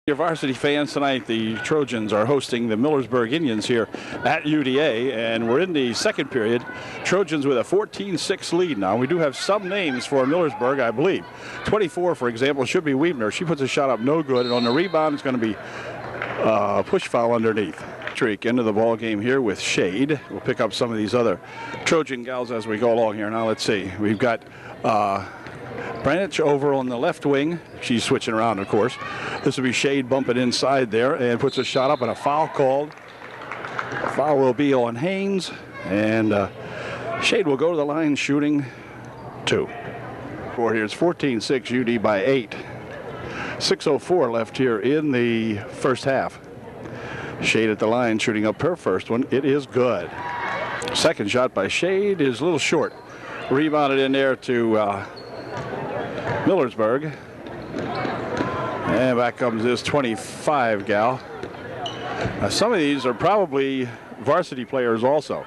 Your varsity fans tonight, the Trojans are hosting the Millersburg Indians here at UDA, and we're in the second period. Trojans with a 14-6 lead now. We do have some names for Millersburg, I believe. 24, for example, should be Weebner. She puts a shot up no good, and on the rebound, it's going to be push foul underneath. Streak into the ball game here with Shade. We'll pick up some of these other Trojan gals as we go along here. Now let's see. We've got Branch over on the left wing. She's switching around, of course. This will be Shade bumping inside there and puts a shot up and a foul called. Foul will be on Haynes, and Shade will go to the line shooting 2. Here's 14-6 UD by 8. 6:04 left here in the first half. Shade at the line shooting up her first one. It is good. Second shot by Shade is a little short. Rebounded in there to Millersburg. And back comes this 25 gal. Now, some of these are probably varsity players also,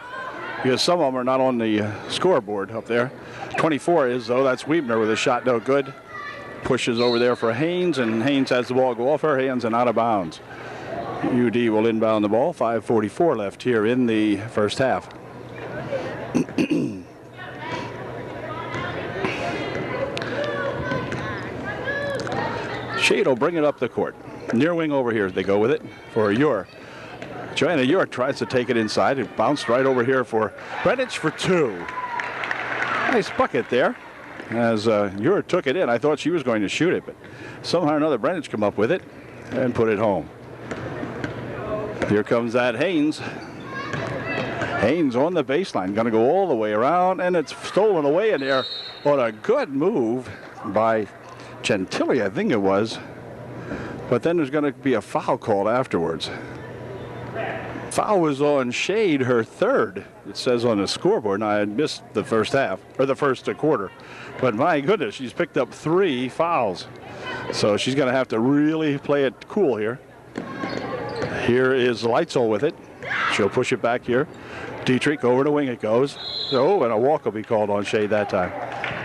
because some of them are not on the scoreboard up there. 24 is, though. That's Weebner with a shot no good. Pushes over there for Haynes, and Haynes has the ball go off her hands and out of bounds. UD will inbound the ball. 5:44 left here in the first half. Shade will bring it up the court. Near wing over here as they go with it for Ure. Joanna Ure tries to take it inside. It bounced right over here for Brenich for 2. Nice bucket there. As Ure took it in, I thought she was going to shoot it, but somehow or another Brenich come up with it and put it home. Here comes that Haynes. Haynes on the baseline, going to go all the way around, and it's stolen away in there on a good move by Gentili, I think it was. But then there's going to be a foul called afterwards. Foul was on Shade, her third, it says on the scoreboard. Now, I had missed the first half, or the first quarter. But my goodness, she's picked up 3 fouls. So she's going to have to really play it cool here. Here is Leitzel with it. She'll push it back here. Dietrich over the wing it goes. Oh, and a walk will be called on Shade that time.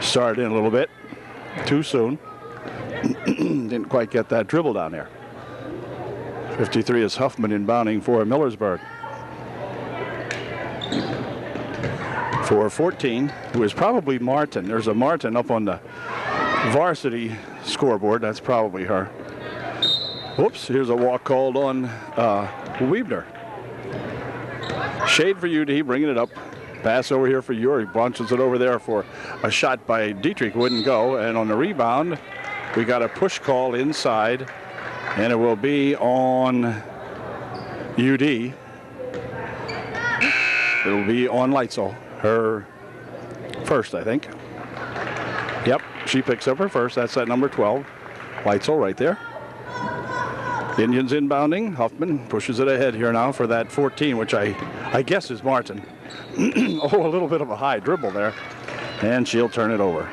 Started in a little bit. Too soon. Didn't quite get that dribble down there. 53 is Huffman inbounding for Millersburg. For 14, who is probably Martin. There's a Martin up on the varsity scoreboard. That's probably her. Whoops, here's a walk called on Weebner. Shade for UD, bringing it up. Pass over here for Uri. Bunches it over there for a shot by Dietrich. Wouldn't go. And on the rebound, we got a push call inside. And it will be on UD. It'll be on Leitzel. Her first, I think. Yep, she picks up her first. That's at number 12. Leitzel right there. Indians inbounding. Huffman pushes it ahead here now for that 14, which I guess is Martin. Oh, a little bit of a high dribble there. And she'll turn it over.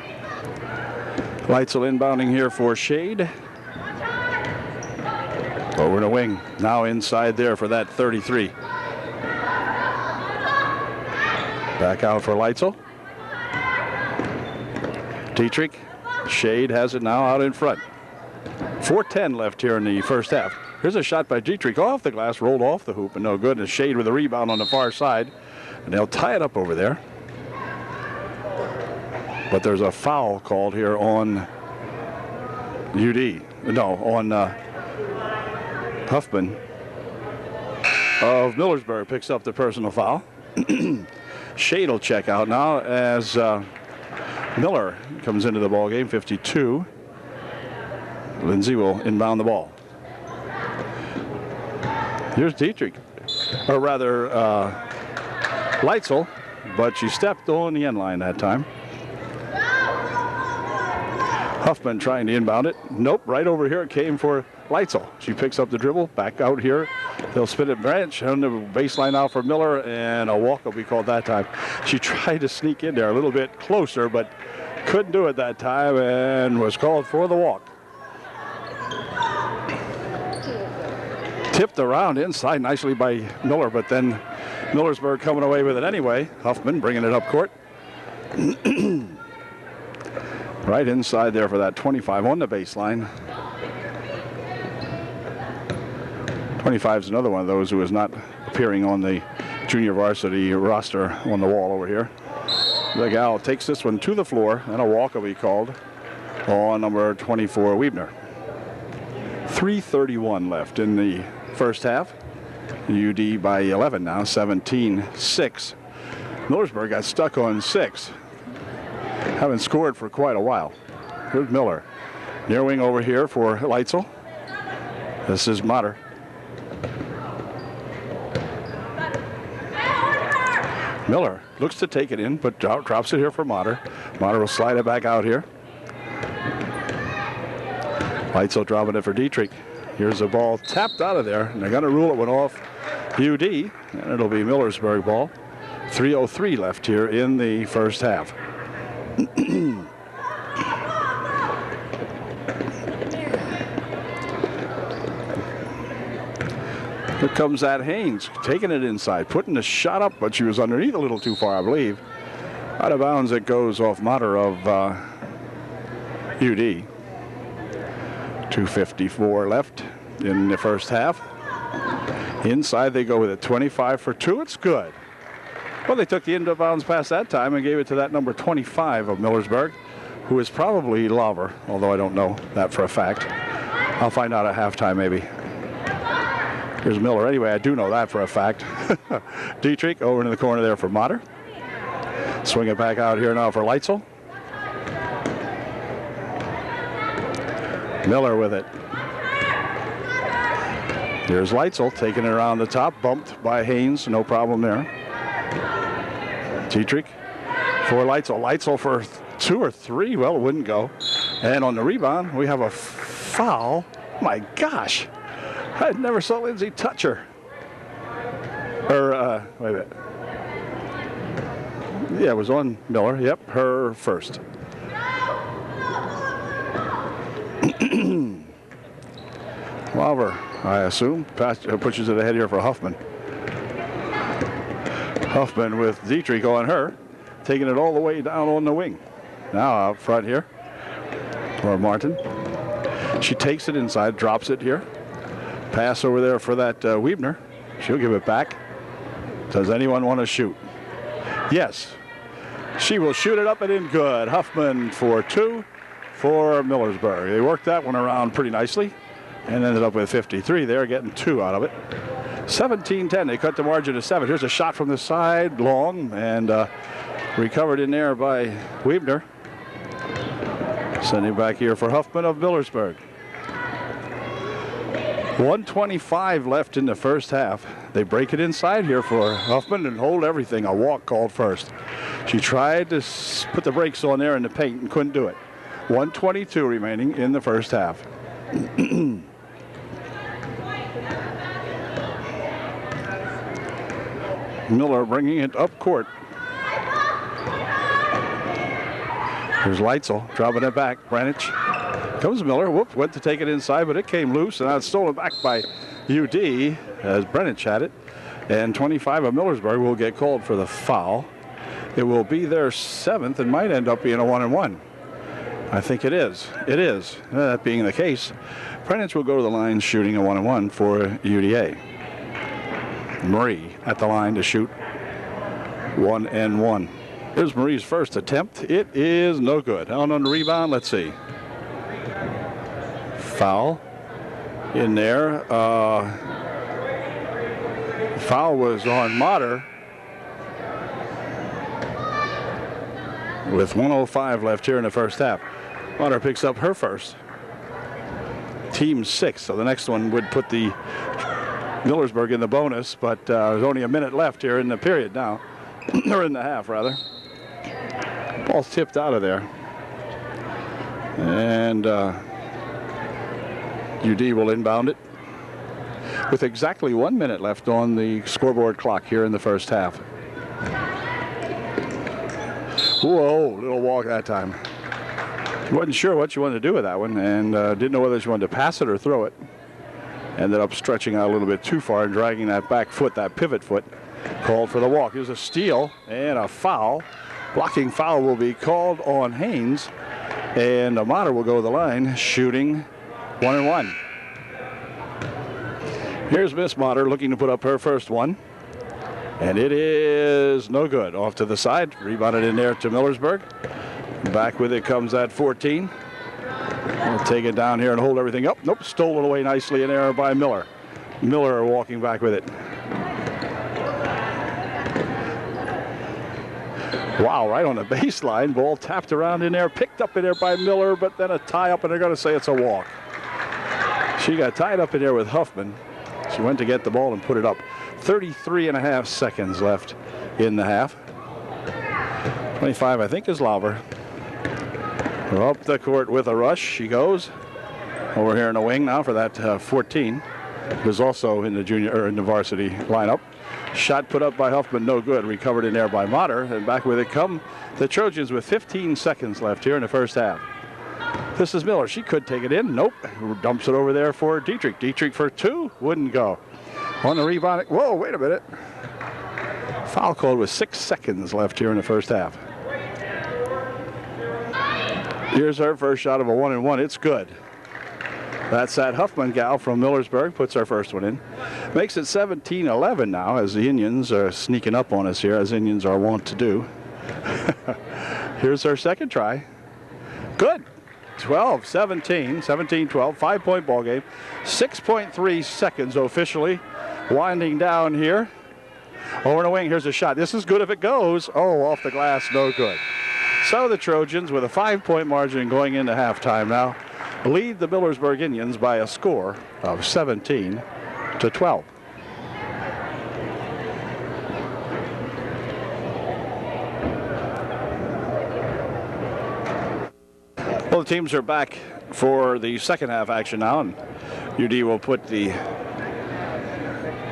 Leitzel inbounding here for Shade. Over the wing. Now inside there for that 33. Back out for Leitzel. Dietrich. Shade has it now out in front. 4:10 left here in the first half. Here's a shot by Dietrich off the glass, rolled off the hoop, and no good. And Shade with a rebound on the far side. And they'll tie it up over there. But there's a foul called here on UD. No, on Huffman of Millersburg picks up the personal foul. Shade will check out now as Miller comes into the ball game, 52. Lindsay will inbound the ball. Here's Dietrich, or rather Leitzel, but she stepped on the end line that time. Huffman trying to inbound it. Nope, right over here it came for Leitzel. She picks up the dribble, back out here. They'll spin it Branch on the baseline out for Miller, and a walk will be called that time. She tried to sneak in there a little bit closer, but couldn't do it that time and was called for the walk. Tipped around inside nicely by Miller, but then Millersburg coming away with it anyway. Huffman bringing it up court. Right inside there for that 25 on the baseline. 25 is another one of those who is not appearing on the junior varsity roster on the wall over here. The gal takes this one to the floor, and a walk will be called on number 24, Weebner. 3:31 left in the first half. UD by 11 now, 17-6. Millersburg got stuck on 6. Haven't scored for quite a while. Here's Miller. Near wing over here for Leitzel. This is Motter. Miller looks to take it in, but drops it here for Motter. Motter will slide it back out here. Leitzel dropping it for Dietrich. Here's the ball tapped out of there, and they're going to rule it went off UD, and it'll be Millersburg ball. 3:03 left here in the first half. Here comes that Haynes, taking it inside, putting the shot up, but she was underneath a little too far, I believe. Out of bounds, it goes off Motter of UD. 2:54 left in the first half. Inside they go with it, 25 for 2. It's good. Well, they took the end of bounds pass that time and gave it to that number 25 of Millersburg, who is probably Lauber, although I don't know that for a fact. I'll find out at halftime maybe. Here's Miller. Anyway, I do know that for a fact. Dietrich over into the corner there for Motter. Swing it back out here now for Leitzel. Miller with it. Here's Leitzel taking it around the top, bumped by Haynes, no problem there. Dietrich for Leitzel. Leitzel for 2 or 3, well, it wouldn't go. And on the rebound, we have a foul. My gosh, I never saw Lindsay touch her. Or, wait a minute. Yeah, it was on Miller. Yep, her first. Lauber, I assume, pushes it ahead here for Huffman. Huffman with Dietrich on her, taking it all the way down on the wing. Now out front here for Martin. She takes it inside, drops it here. Pass over there for that Weebner. She'll give it back. Does anyone want to shoot? Yes. She will shoot it up and in good. Huffman for 2 for Millersburg. They worked that one around pretty nicely and ended up with 53 there, getting 2 out of it. 17-10. They cut the margin to 7. Here's a shot from the side, long, and recovered in there by Weebner. Sending back here for Huffman of Millersburg. 1:25 left in the first half. They break it inside here for Huffman and hold everything. A walk called first. She tried to put the brakes on there in the paint and couldn't do it. 1:22 remaining in the first half. Miller bringing it up court. Here's Leitzel dropping it back. Branich. Comes Miller. Whoop, went to take it inside, but it came loose, and now it's stolen back by UD as Branich had it. And 25 of Millersburg will get called for the foul. It will be their 7th and might end up being a 1-and-1. I think it is. It is. That being the case, Branich will go to the line shooting a 1-and-1 for UDA. Marie at the line to shoot 1-and-1. Here's Marie's first attempt. It is no good. On the rebound, let's see. Foul in there. Foul was on Motter with 1:05 left here in the first half. Motter picks up her first. Team 6, so the next one would put the Millersburg in the bonus, but there's only a minute left here in the period now, or in the half rather. Ball's tipped out of there, and UD will inbound it with exactly 1 minute left on the scoreboard clock here in the first half. Whoa, little walk that time. She wasn't sure what she wanted to do with that one, and didn't know whether she wanted to pass it or throw it. Ended up stretching out a little bit too far and dragging that back foot, that pivot foot. Called for the walk. Here's a steal and a foul. Blocking foul will be called on Haynes, and Amater will go to the line shooting 1-and-1. Here's Miss Motter looking to put up her first one. And it is no good. Off to the side. Rebounded in there to Millersburg. Back with it comes that 14. We'll take it down here and hold everything up. Nope, stolen away nicely in there by Miller. Miller walking back with it. Wow, right on the baseline. Ball tapped around in there, picked up in there by Miller, but then a tie up, and they're going to say it's a walk. She got tied up in there with Huffman. She went to get the ball and put it up. 33.5 seconds left in the half. 25, I think, is Lauber. Up the court with a rush. She goes over here in the wing now for that 14. Who's also in the junior or in the varsity lineup. Shot put up by Huffman, no good. Recovered in there by Motter, and back with it come the Trojans with 15 seconds left here in the first half. This is Miller. She could take it in. Nope. Dumps it over there for Dietrich. Dietrich for two. Wouldn't go. On the rebound. Whoa, wait a minute. Foul called with 6 seconds left here in the first half. Here's her first shot of a 1-and-1. It's good. That's that Huffman gal from Millersburg. Puts her first one in. Makes it 17-11 now as the Indians are sneaking up on us here, as Indians are wont to do. Here's her second try. Good. 12-17, 17-12, 5-point ball game. 6.3 seconds officially. Winding down here. Over the wing, here's a shot. This is good if it goes. Oh, off the glass, no good. So the Trojans, with a 5-point margin going into halftime now, lead the Millersburg Indians by a score of 17-12. Well, the teams are back for the second half action now, and UD will put the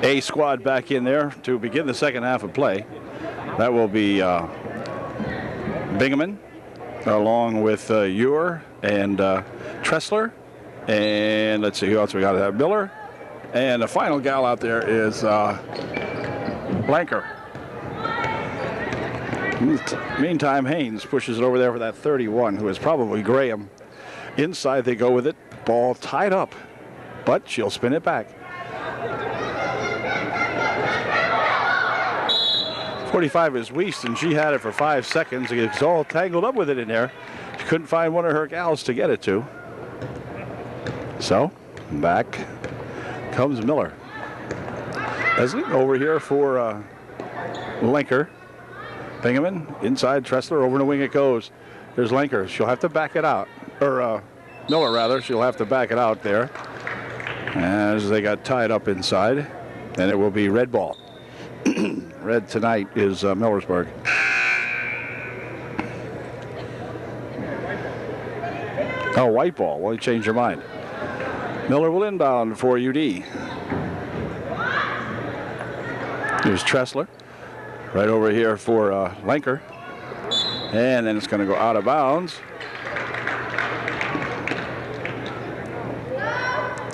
A squad back in there to begin the second half of play. That will be Bingaman, along with Ewer and Tressler, and let's see who else we got to have. Miller, and the final gal out there is Blanker. Meantime, Haynes pushes it over there for that 31, who is probably Graham. Inside they go with it. Ball tied up, but she'll spin it back. 45 is Wiest, and she had it for 5 seconds. It's all tangled up with it in there. She couldn't find one of her gals to get it to. So, back comes Miller. Leslie over here for Lenker. Bingaman inside Tressler, over the wing it goes. There's Lenker. She'll have to back it out. Or Miller, rather. She'll have to back it out there as they got tied up inside. And it will be red ball. Red tonight is Millersburg. Oh, white ball. Well, you changed your mind. Miller will inbound for UD. Here's Tressler. Right over here for Lenker. And then it's going to go out of bounds.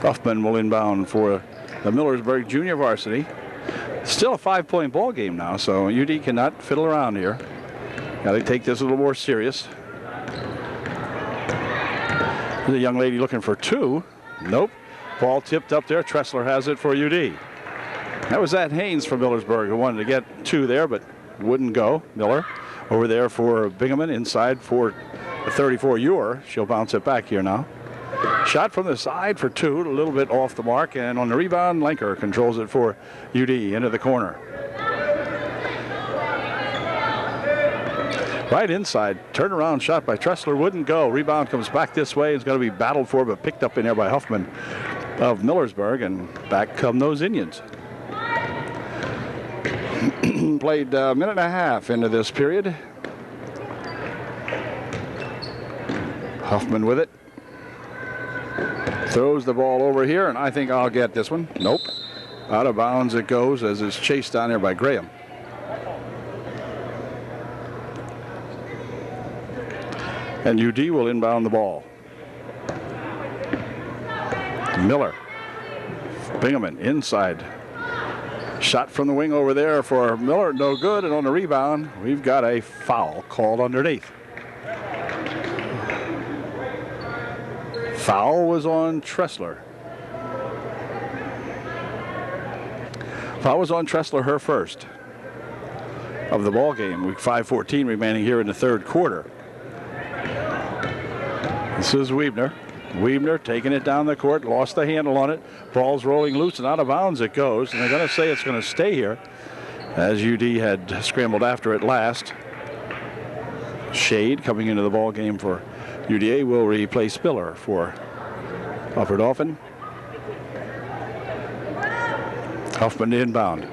Huffman will inbound for the Millersburg junior varsity. Still a 5-point ball game now, so UD cannot fiddle around here. Got to take this a little more serious. There's a young lady looking for two. Nope. Ball tipped up there. Tressler has it for UD. That was that Haynes from Millersburg who wanted to get two there, but wouldn't go. Miller over there for Bingaman, inside for the 34 Ewer. She'll bounce it back here now. Shot from the side for two, a little bit off the mark, and on the rebound, Lenker controls it for UD into the corner. Right inside, turnaround shot by Tressler, wouldn't go. Rebound comes back this way. It's going to be battled for, but picked up in there by Huffman of Millersburg, and back come those Indians. Played a minute and a half into this period. Huffman with it. Throws the ball over here, and I think I'll get this one. Nope. Out of bounds it goes as it's chased down there by Graham. And UD will inbound the ball. Miller. Bingaman inside. Shot from the wing over there for Miller, no good, and on the rebound, we've got a foul called underneath. Foul was on Tressler. Foul was on Tressler, her first of the ball game. With 5:14 remaining here in the third quarter. This is Weebner. Weebner taking it down the court, lost the handle on it. Ball's rolling loose and out of bounds it goes. And they're going to say it's going to stay here, as UD had scrambled after it last. Shade coming into the ball game for UDA will replace Spiller for Upper Dauphin. Huffman inbound.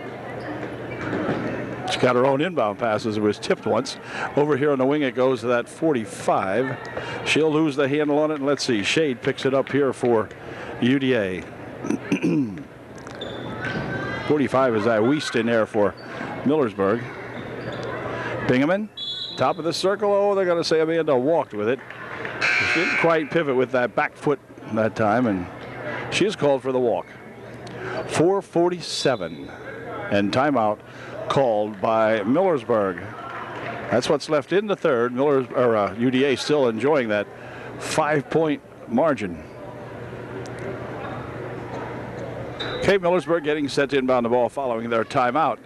She got her own inbound passes. It was tipped once. Over here on the wing it goes to that 45. She'll lose the handle on it. And let's see. Shade picks it up here for UDA. 45 is that Wiest in there for Millersburg. Bingaman, top of the circle. Oh, they're going to say Amanda walked with it. She didn't quite pivot with that back foot that time, and she is called for the walk. 4:47 and timeout called by Millersburg. That's what's left in the third. UDA still enjoying that 5-point margin. Okay, Millersburg getting set to inbound the ball following their timeout.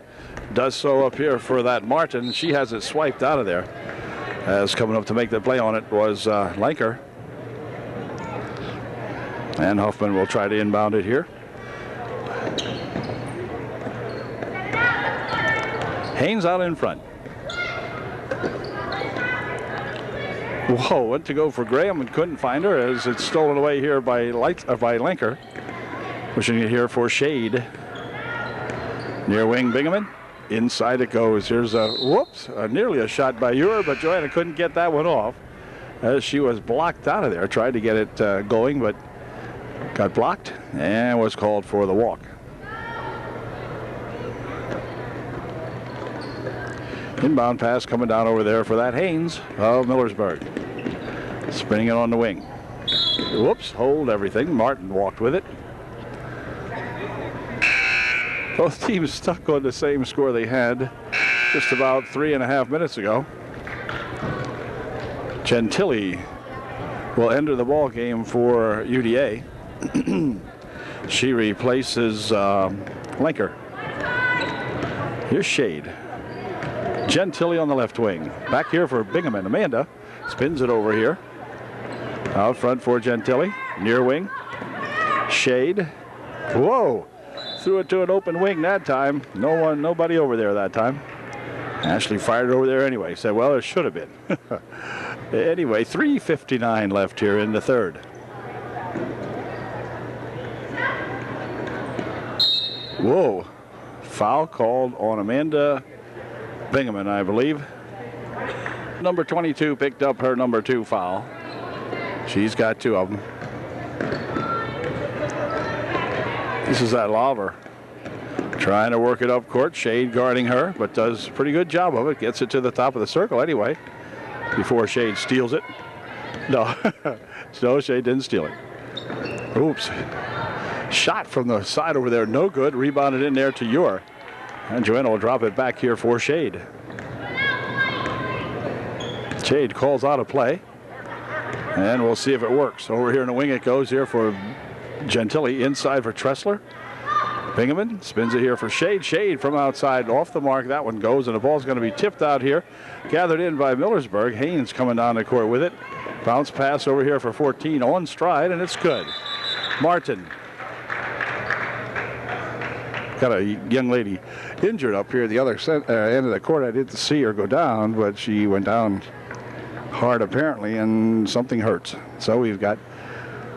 Does so up here for that Martin. She has it swiped out of there. As coming up to make the play on it was Lanker. And Huffman will try to inbound it here. Haynes out in front. Whoa, went to go for Graham and couldn't find her as it's stolen away here by Lanker. Pushing it here for Shade. Near wing Bingaman. Inside it goes. Here's nearly a shot by Ewer, but Joanna couldn't get that one off as she was blocked out of there. Tried to get it going, but got blocked and was called for the walk. Inbound pass coming down over there for that Haynes of Millersburg. Spinning it on the wing. Whoops, hold everything. Martin walked with it. Both teams stuck on the same score they had just about 3.5 minutes ago. Gentili will enter the ball game for UDA. She replaces Lanker. Here's Shade. Gentili on the left wing. Back here for Bingaman. Amanda spins it over here. Out front for Gentili. Near wing. Shade. Whoa. Threw it to an open wing that time. Nobody over there that time. Ashley fired it over there anyway. Said, well, it should have been. Anyway, 3:59 left here in the third. Whoa. Foul called on Amanda Bingaman, I believe. Number 22 picked up her number 2 foul. She's got 2 of them. This is that Lawver trying to work it up court. Shade guarding her, but does a pretty good job of it. Gets it to the top of the circle anyway before Shade steals it. No, no, Shade didn't steal it. Oops. Shot from the side over there, no good. Rebounded in there to Ewer. And Joanna will drop it back here for Shade. Shade calls out a play. And we'll see if it works. Over here in the wing it goes here for Gentili. Inside for Tressler. Bingaman spins it here for Shade. Shade from outside off the mark. That one goes, and the ball's going to be tipped out here. Gathered in by Millersburg. Haynes coming down the court with it. Bounce pass over here for 14 on stride, and it's good. Martin. Got a young lady injured up here at the other end of the court. I didn't see her go down, but she went down hard apparently, and something hurts. So we've got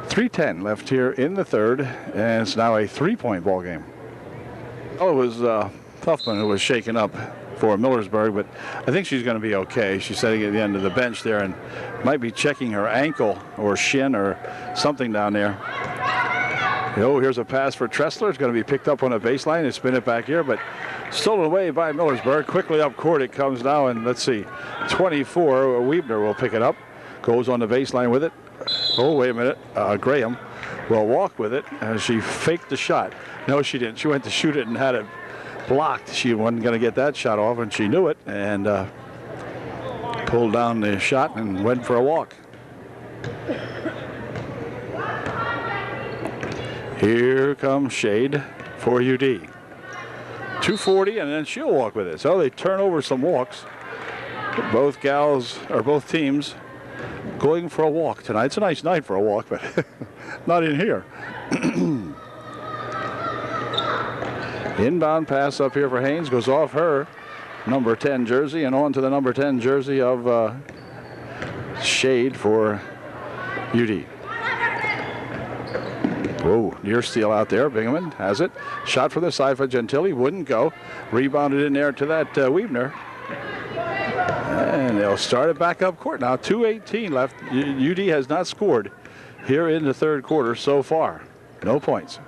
3:10 left here in the third, and it's now a 3-point ball game. Oh, it was Huffman who was shaken up for Millersburg, but I think she's going to be okay. She's sitting at the end of the bench there and might be checking her ankle or shin or something down there. Oh, here's a pass for Tressler. It's going to be picked up on a baseline and spin it back here, but stolen away by Millersburg. Quickly up court it comes now, and let's see, 24. Weebner will pick it up. Goes on the baseline with it. Oh, wait a minute. Graham will walk with it as she faked the shot. No, she didn't. She went to shoot it and had it blocked. She wasn't going to get that shot off, and she knew it, and pulled down the shot and went for a walk. Here comes Shade for UD. 240, and then she'll walk with it. So they turn over some walks. Both teams going for a walk tonight. It's a nice night for a walk, but not in here. Inbound pass up here for Haynes, goes off her number 10 jersey and on to the number 10 jersey of Shade for UD. Whoa, near steal out there. Bingaman has it. Shot from the side for Gentili. Wouldn't go. Rebounded in there to that Weavener. And they'll start it back up court now. 2:18 left. UD has not scored here in the third quarter so far. No points.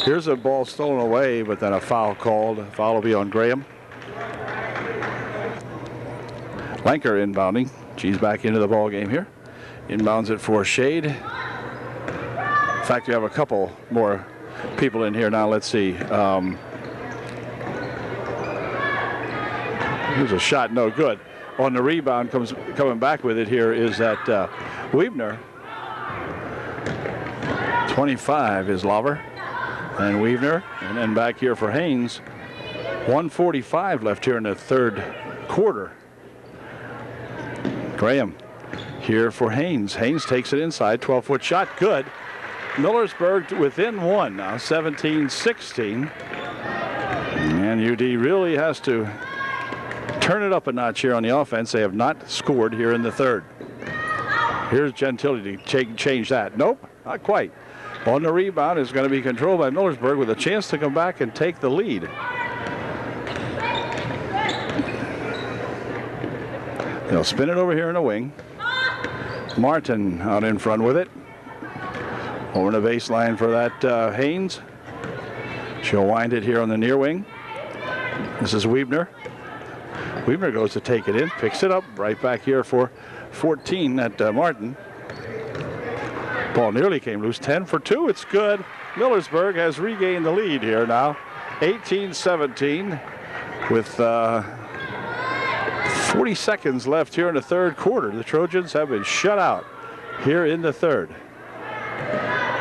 Here's a ball stolen away, but then a foul called. Foul will be on Graham. Lanker inbounding. She's back into the ball game here. Inbounds it for Shade. In fact, we have a couple more people in here now. Let's see. Here's a shot, no good. On the rebound, coming back with it here is that Weavener. 25 is Lover and Weavener. And then back here for Haynes. 1:45 left here in the third quarter. Graham here for Haynes. Haynes takes it inside. 12-foot shot, good. Millersburg within one now, 17-16. And UD really has to turn it up a notch here on the offense. They have not scored here in the third. Here's Gentili to change that. Nope, not quite. On the rebound is going to be controlled by Millersburg with a chance to come back and take the lead. They'll spin it over here in the wing. Martin out in front with it. Over the baseline for that Haynes. She'll wind it here on the near wing. This is Weavener. Weavener goes to take it in, picks it up, right back here for 14 at Martin. Ball nearly came loose. 10 for 2. It's good. Millersburg has regained the lead here now. 18-17 with 40 seconds left here in the third quarter. The Trojans have been shut out here in the third.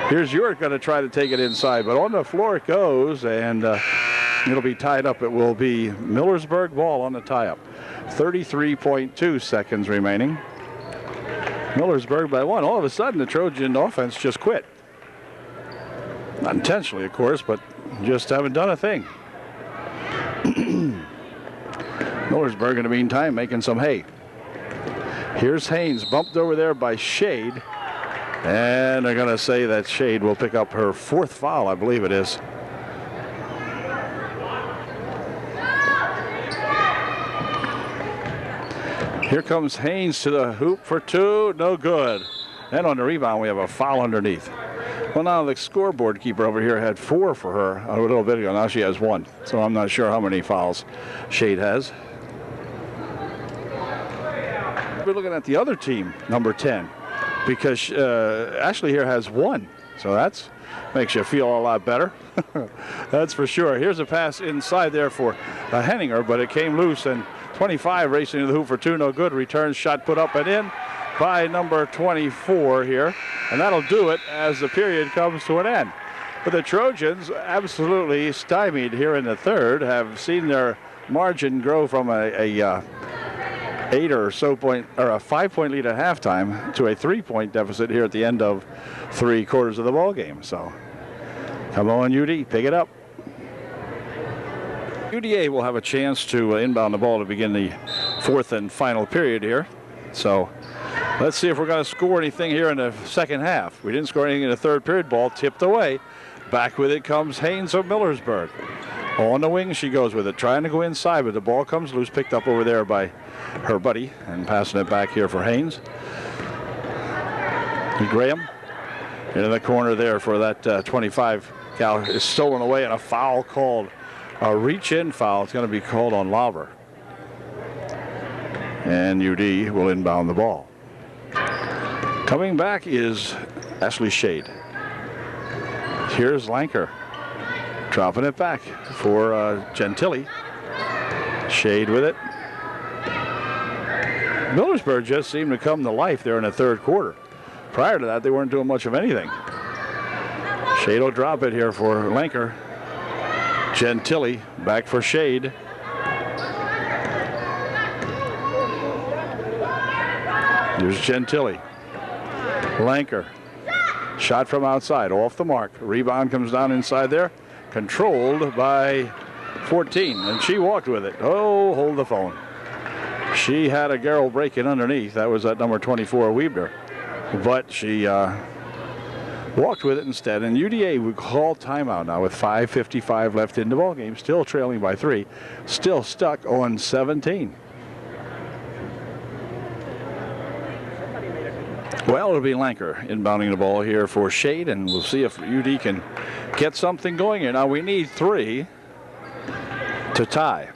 Here's Urick going to try to take it inside, but on the floor it goes, and it'll be tied up. It will be Millersburg ball on the tie-up. 33.2 seconds remaining. Millersburg by one. All of a sudden, the Trojan offense just quit. Not intentionally, of course, but just haven't done a thing. Millersburg, in the meantime, making some hay. Here's Haynes, bumped over there by Shade. And they're going to say that Shade will pick up her fourth foul, I believe it is. Here comes Haynes to the hoop for two. No good. And on the rebound, we have a foul underneath. Well, now the scoreboard keeper over here had 4 for her a little bit ago. Now she has 1. So I'm not sure how many fouls Shade has. We're looking at the other team, number 10, because Ashley here has 1. So that makes you feel a lot better. That's for sure. Here's a pass inside there for Henninger, but it came loose, and 25 racing to the hoop for 2, no good. Return shot put up and in by number 24 here. And that'll do it as the period comes to an end. But the Trojans, absolutely stymied here in the third, have seen their margin grow from a 8 or so point, or a 5-point lead at halftime to a 3-point deficit here at the end of 3 quarters of the ball game. So come on, UD, pick it up. UDA will have a chance to inbound the ball to begin the fourth and final period here. So let's see if we're going to score anything here in the second half. We didn't score anything in the third period. Ball tipped away. Back with it comes Haynes of Millersburg. On the wing she goes with it, trying to go inside, but the ball comes loose, picked up over there by her buddy, and passing it back here for Haynes. And Graham into the corner there for that 25 cal is stolen away, and a foul called. A reach-in foul. It's going to be called on Lauber. And UD will inbound the ball. Coming back is Ashley Shade. Here's Lanker. Dropping it back for Gentili. Shade with it. Millersburg just seemed to come to life there in the third quarter. Prior to that, they weren't doing much of anything. Shade will drop it here for Lanker. Gentili back for Shade. Here's Gentili. Lanker. Shot from outside, off the mark. Rebound comes down inside there. Controlled by 14, and she walked with it. Oh, hold the phone. She had a Garrel break-in underneath. That was at number 24, Weebner. But she walked with it instead. And UDA would call timeout now with 5:55 left in the ball game. Still trailing by 3. Still stuck on 17. Well, it'll be Lanker inbounding the ball here for Shade, and we'll see if UD can get something going here. Now we need 3 to tie.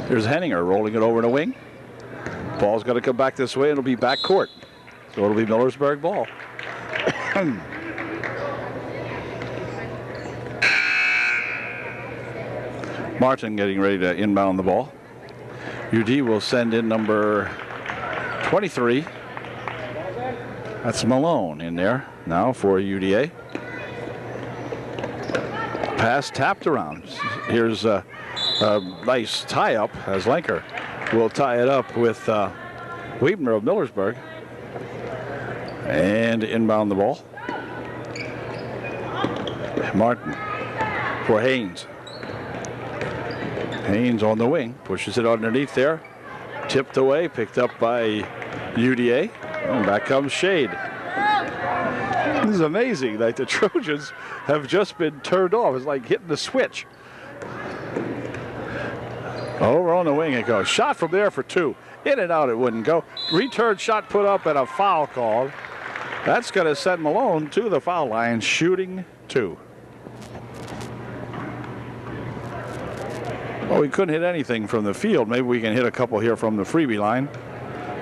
Here's Henninger rolling it over the wing. Ball's going to come back this way, and it'll be back court. So it'll be Millersburg ball. Martin getting ready to inbound the ball. UD will send in number 23. That's Malone in there now for UDA. Pass tapped around. Here's a nice tie-up as Lanker will tie it up with Weebner of Millersburg. And inbound the ball. Martin for Haynes. Haynes on the wing. Pushes it underneath there. Tipped away. Picked up by UDA. And back comes Shade. This is amazing. Like the Trojans have just been turned off. It's like hitting the switch. Over on the wing it goes. Shot from there for 2. In and out it wouldn't go. Return shot put up and a foul called. That's going to send Malone to the foul line, shooting 2. Well, we couldn't hit anything from the field. Maybe we can hit a couple here from the freebie line.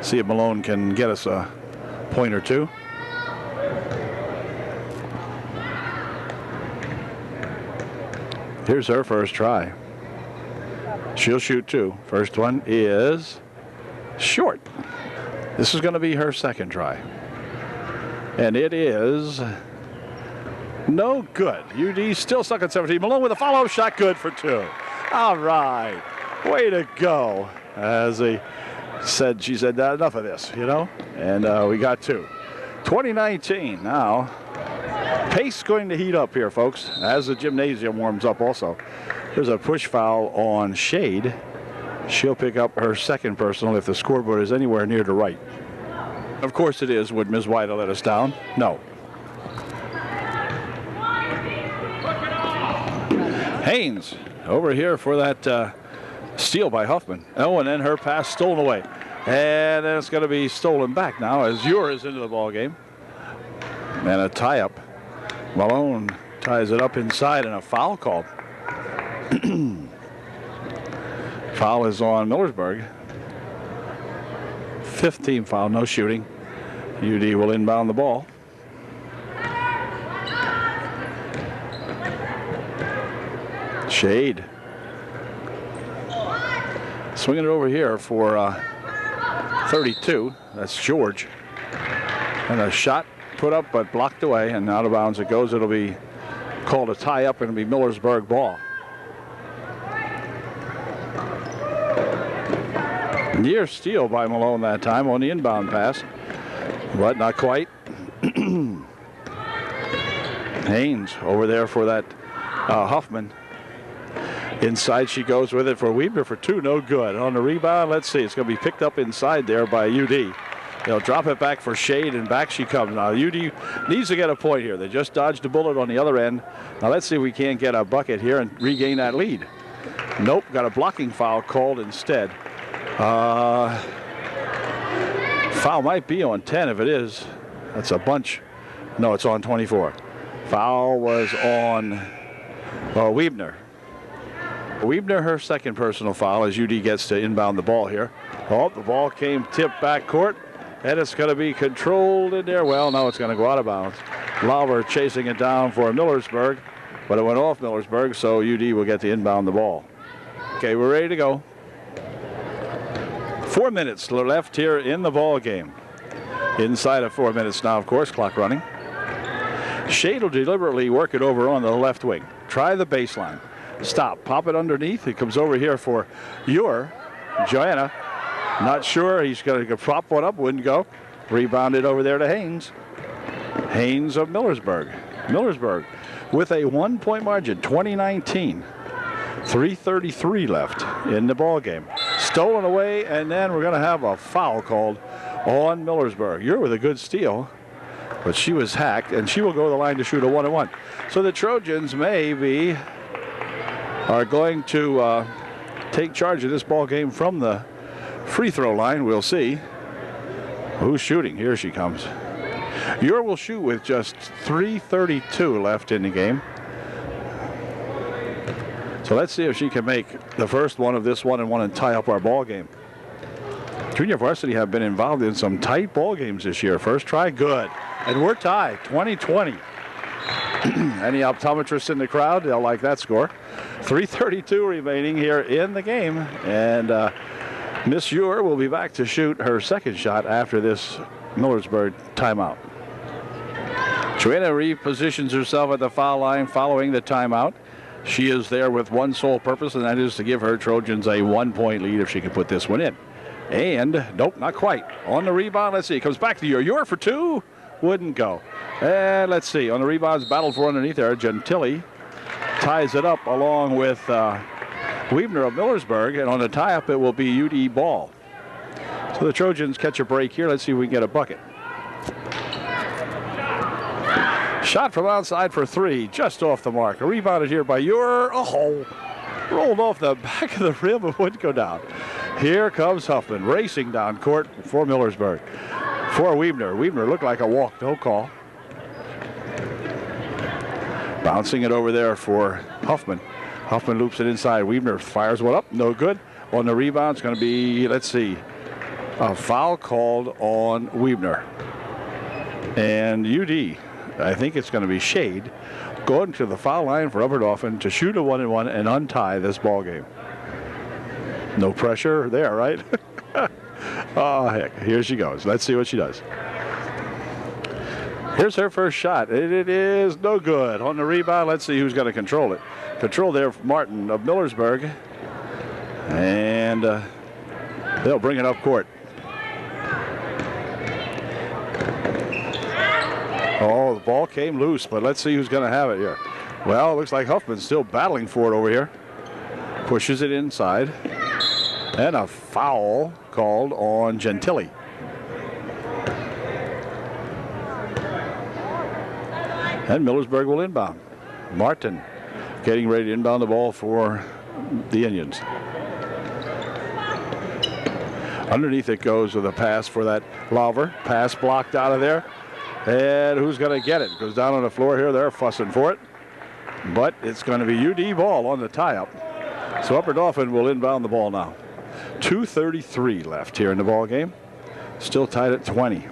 See if Malone can get us a point or 2. Here's her first try. She'll shoot 2. First one is short. This is going to be her second try. And it is no good. UD still stuck at 17. Malone with a follow-up shot, good for 2. All right. Way to go. As he said, she said, enough of this, you know? And we got 2. 2019 now. Pace going to heat up here, folks, as the gymnasium warms up also. There's a push foul on Shade. She'll pick up her second personal if the scoreboard is anywhere near the right. Of course it is. Would Ms. White have let us down? No. Haynes over here for that steal by Huffman. Oh, and then her pass stolen away. And then it's going to be stolen back now as Ure is into the ball game. And a tie-up. Malone ties it up inside and a foul called. Foul is on Millersburg. 15th foul, no shooting. UD will inbound the ball. Shade. Swinging it over here for 32. That's George. And a shot put up but blocked away and out of bounds it goes. It'll be called a tie-up and it'll be Millersburg ball. Near steal by Malone that time on the inbound pass, but not quite. Haynes over there for that Huffman. Inside she goes with it for Weebner for 2, no good. On the rebound, let's see, it's going to be picked up inside there by UD. They'll drop it back for Shade, and back she comes. Now, UD needs to get a point here. They just dodged a bullet on the other end. Now, let's see if we can't get a bucket here and regain that lead. Nope, got a blocking foul called instead. Foul might be on 10. If it is, that's a bunch. No, it's on 24. Foul was on Weebner. Weebner, her second personal foul as UD gets to inbound the ball here. Oh, the ball came tipped back court, and it's going to be controlled in there. Well, no, it's going to go out of bounds. Lauer chasing it down for Millersburg, but it went off Millersburg, so UD will get to inbound the ball. Okay, we're ready to go. 4 minutes left here in the ball game. Inside of 4 minutes now, of course, clock running. Shade will deliberately work it over on the left wing. Try the baseline. Stop. Pop it underneath. It comes over here for Joanna. Not sure. He's going to prop one up. Wouldn't go. Rebounded over there to Haynes. Haynes of Millersburg. Millersburg with a 1-point margin, 2019. 3:33 left in the ball game. Stolen away, and then we're going to have a foul called on Millersburg. You're with a good steal, but she was hacked, and she will go to the line to shoot a 1-on-1. So the Trojans are going to take charge of this ball game from the free throw line. We'll see who's shooting. Here she comes. Ure will shoot with just 3:32 left in the game. So let's see if she can make the first one of this 1-on-1 and tie up our ball game. Junior varsity have been involved in some tight ball games this year. First try, good. And we're tied, 20-20. Any optometrists in the crowd, they'll like that score. 3:32 remaining here in the game. And Miss Ure will be back to shoot her second shot after this Millersburg timeout. Joanna repositions herself at the foul line following the timeout. She is there with one sole purpose, and that is to give her Trojans a 1-point lead if she can put this one in. And, nope, not quite. On the rebound, let's see, comes back to Ure for two. Wouldn't go. And let's see, on the rebounds, battled for underneath there. Gentili ties it up along with Weebner of Millersburg, and on the tie-up, it will be UD ball. So the Trojans catch a break here. Let's see if we can get a bucket. Shot from outside for three, just off the mark. Rebounded here by Ure. Oh, rolled off the back of the rim, but wouldn't go down. Here comes Huffman, racing down court for Millersburg. For Weebner. Weebner looked like a walk, no call. Bouncing it over there for Huffman. Huffman loops it inside. Weebner fires one up, no good. On the rebound, it's going to be, let's see, a foul called on Weebner. And UD, I think it's going to be Shade, going to the foul line for Upperdoffen to shoot a 1-on-1 and untie this ball game. No pressure there, right? Oh, heck. Here she goes. Let's see what she does. Here's her first shot. It is no good. On the rebound, let's see who's going to control it. Control there for Martin of Millersburg. And they'll bring it up court. Oh, the ball came loose, but let's see who's going to have it here. Well, it looks like Huffman's still battling for it over here. Pushes it inside. And a foul called on Gentili. And Millersburg will inbound. Martin getting ready to inbound the ball for the Indians. Underneath it goes with a pass for that Lauver. Pass blocked out of there. And who's going to get it? Goes down on the floor here. They're fussing for it. But it's going to be UD ball on the tie-up. So Upperdoffen will inbound the ball now. 2:33 left here in the ball game. Still tied at 20.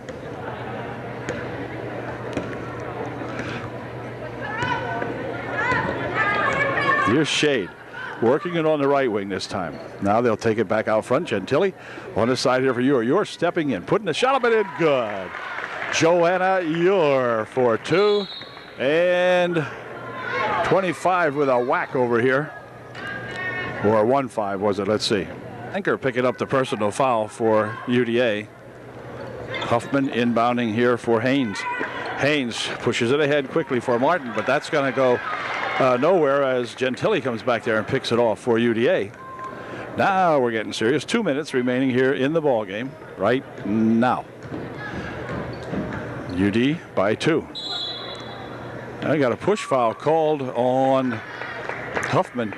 Here's Shade, working it on the right wing this time. Now they'll take it back out front. Gentili on the side here for Ure. Ure stepping in, putting the shot up and in. Good. Joanna Ure for two. And 25 with a whack over here. Or 1-5 was it? Let's see. Anchor picking up the personal foul for UDA. Huffman inbounding here for Haynes. Haynes pushes it ahead quickly for Martin, but that's going to go nowhere as Gentili comes back there and picks it off for UDA. Now we're getting serious. 2 minutes remaining here in the ball game right now. UD by 2. I got a push foul called on Huffman.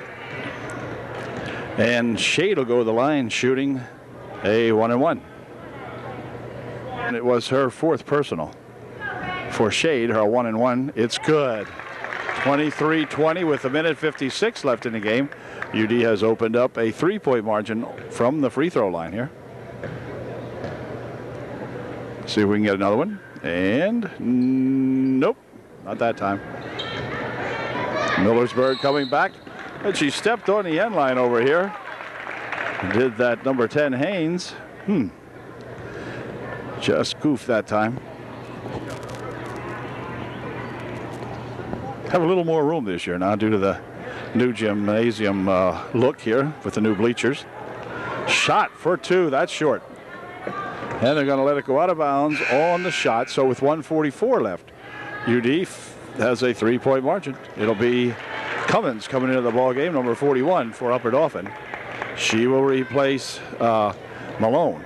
And Shade will go to the line shooting a 1-on-1. And it was her fourth personal. For Shade, her 1-on-1, it's good. 23-20 with 1:56 left in the game. UD has opened up a 3-point margin from the free throw line here. See if we can get another one. And nope, not that time. Millersburg coming back. And she stepped on the end line over here. Did that number 10 Haynes. Just goofed that time. have a little more room this year now due to the new gymnasium look here with the new bleachers. Shot for 2. That's short. And they're going to let it go out of bounds on the shot. So with 1:44 left, UD has a 3-point margin. It'll be Cummins coming into the ball game, number 41 for Upper Dauphin. She will replace Malone.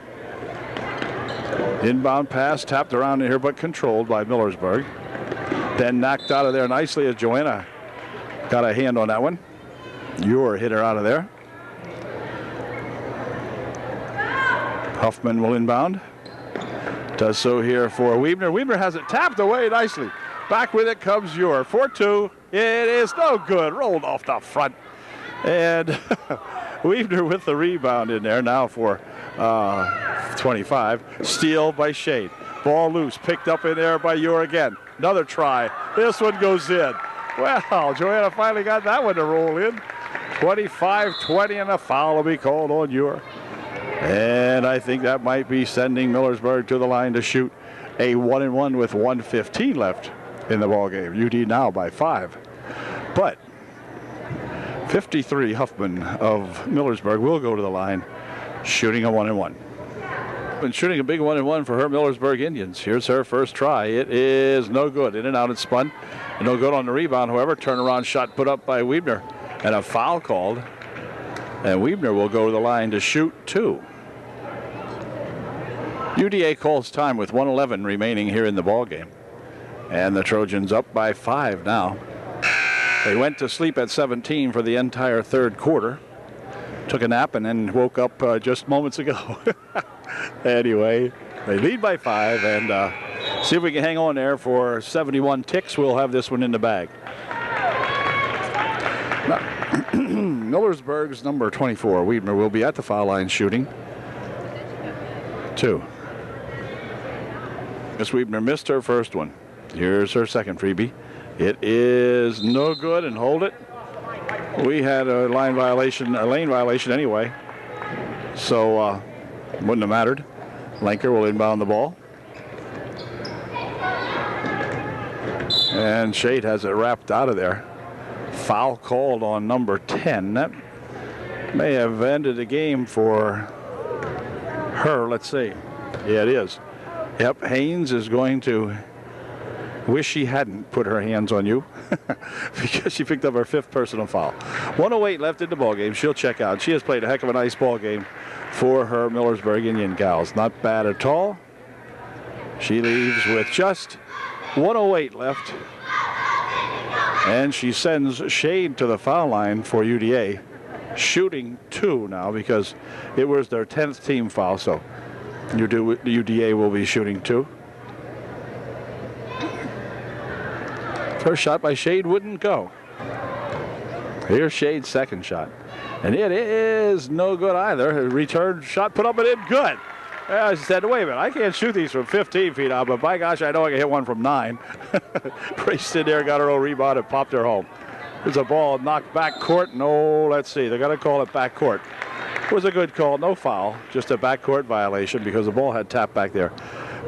Inbound pass tapped around in here but controlled by Millersburg. Then knocked out of there nicely as Joanna got a hand on that one. Ure hit her out of there. Huffman will inbound. Does so here for Weebner. Weebner has it tapped away nicely. Back with it comes Ure. 4-2. It is no good. Rolled off the front. And Weebner with the rebound in there now for 25. Steal by Shade. Ball loose. Picked up in there by Ure again. Another try. This one goes in. Well, Joanna finally got that one to roll in. 25-20, and a foul will be called on Ure. And I think that might be sending Millersburg to the line to shoot a 1-and-1 with 1:15 left in the ball game. UD now by 5. But 53 Huffman of Millersburg will go to the line shooting a 1-and-1. And shooting a big 1-and-1 for her Millersburg Indians. Here's her first try. It is no good. In and out, it's spun. And no good on the rebound. However, turnaround shot put up by Weebner. And a foul called. And Weebner will go to the line to shoot 2. UDA calls time with 1:11 remaining here in the ball game. And the Trojans up by 5 now. They went to sleep at 17 for the entire third quarter. Took a nap and then woke up just moments ago. Anyway, they lead by 5, and see if we can hang on there for 71 ticks. We'll have this one in the bag. Millersburg's number 24, Weebner, will be at the foul line shooting 2. Miss Weebner missed her first one. Here's her second freebie. It is no good, and hold it. We had a lane violation anyway, so wouldn't have mattered. Lenker will inbound the ball. And Shade has it wrapped out of there. Foul called on number 10. That may have ended the game for her. Let's see. Yeah, it is. Yep, Haynes is going to wish she hadn't put her hands on you because she picked up her 5th personal foul. 1:08 left in the ball game. She'll check out. She has played a heck of a nice ball game for her Millersburg Indian gals. Not bad at all. She leaves with just 1:08 left. And she sends Shade to the foul line for UDA, shooting 2 now because it was their 10th team foul. So UDA will be shooting 2. First shot by Shade wouldn't go. Here's Shade's second shot. And it is no good either. A return shot put up and in, good. I said, wait a minute, I can't shoot these from 15 feet out, but by gosh, I know I can hit one from 9. Raced in there, got her own rebound, and popped her home. There's a ball knocked back court. No, let's see, they're going to call it back court. It was a good call, no foul, just a backcourt violation because the ball had tapped back there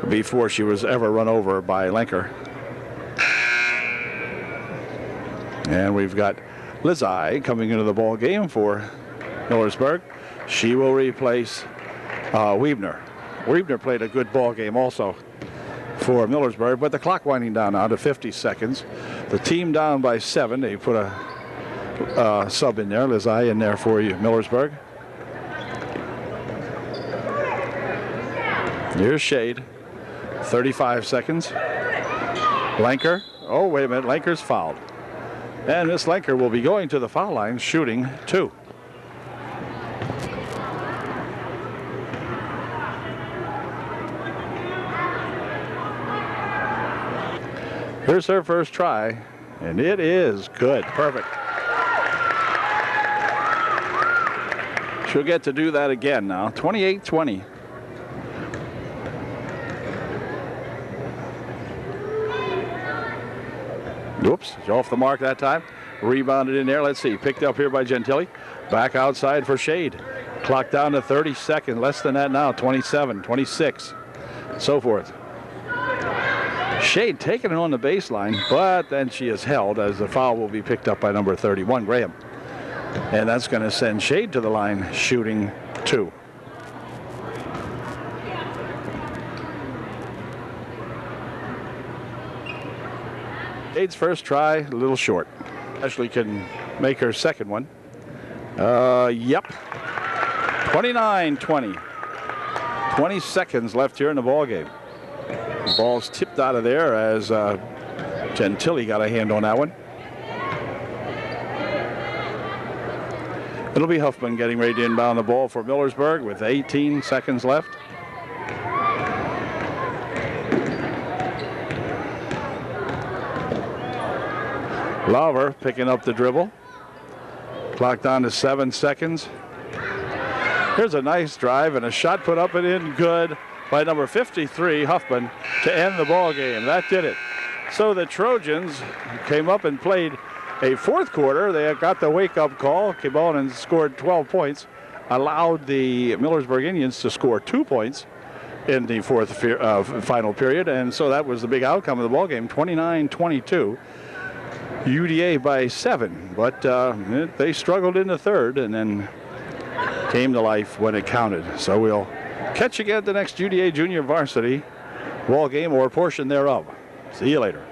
before she was ever run over by Lenker. And we've got Lizai coming into the ball game for Millersburg. She will replace Weebner. Weebner played a good ball game also for Millersburg, but the clock winding down now to 50 seconds. The team down by 7. They put a sub in there, Lizai in there for you, Millersburg. Here's Shade. 35 seconds. Lenker. Oh, wait a minute. Lenker's fouled. And Miss Lenker will be going to the foul line shooting 2. Here's her first try, and it is good. Perfect. She'll get to do that again now. 28-20. Whoops, she's off the mark that time. Rebounded in there. Let's see. Picked up here by Gentili. Back outside for Shade. Clock down to 30 seconds. Less than that now. 27, 26. So forth. Shade taking it on the baseline, but then she is held as the foul will be picked up by number 31, Graham. And that's going to send Shade to the line, shooting 2. Shade's first try, a little short. Ashley can make her second one. Yep. 29-20. 20 seconds left here in the ball game. The ball's tipped out of there as Gentili got a hand on that one. It'll be Huffman getting ready to inbound the ball for Millersburg with 18 seconds left. Lauver picking up the dribble. Clock down to 7 seconds. Here's a nice drive and a shot put up and in good by number 53, Huffman, to end the ball game. That did it. So the Trojans came up and played a fourth quarter. They got the wake-up call, came on and scored 12 points, allowed the Millersburg Indians to score 2 points in the final period, and so that was the big outcome of the ball game, 29-22. UDA by 7, but they struggled in the third and then came to life when it counted. So we'll catch you again at the next UDA Junior Varsity ball game or portion thereof. See you later.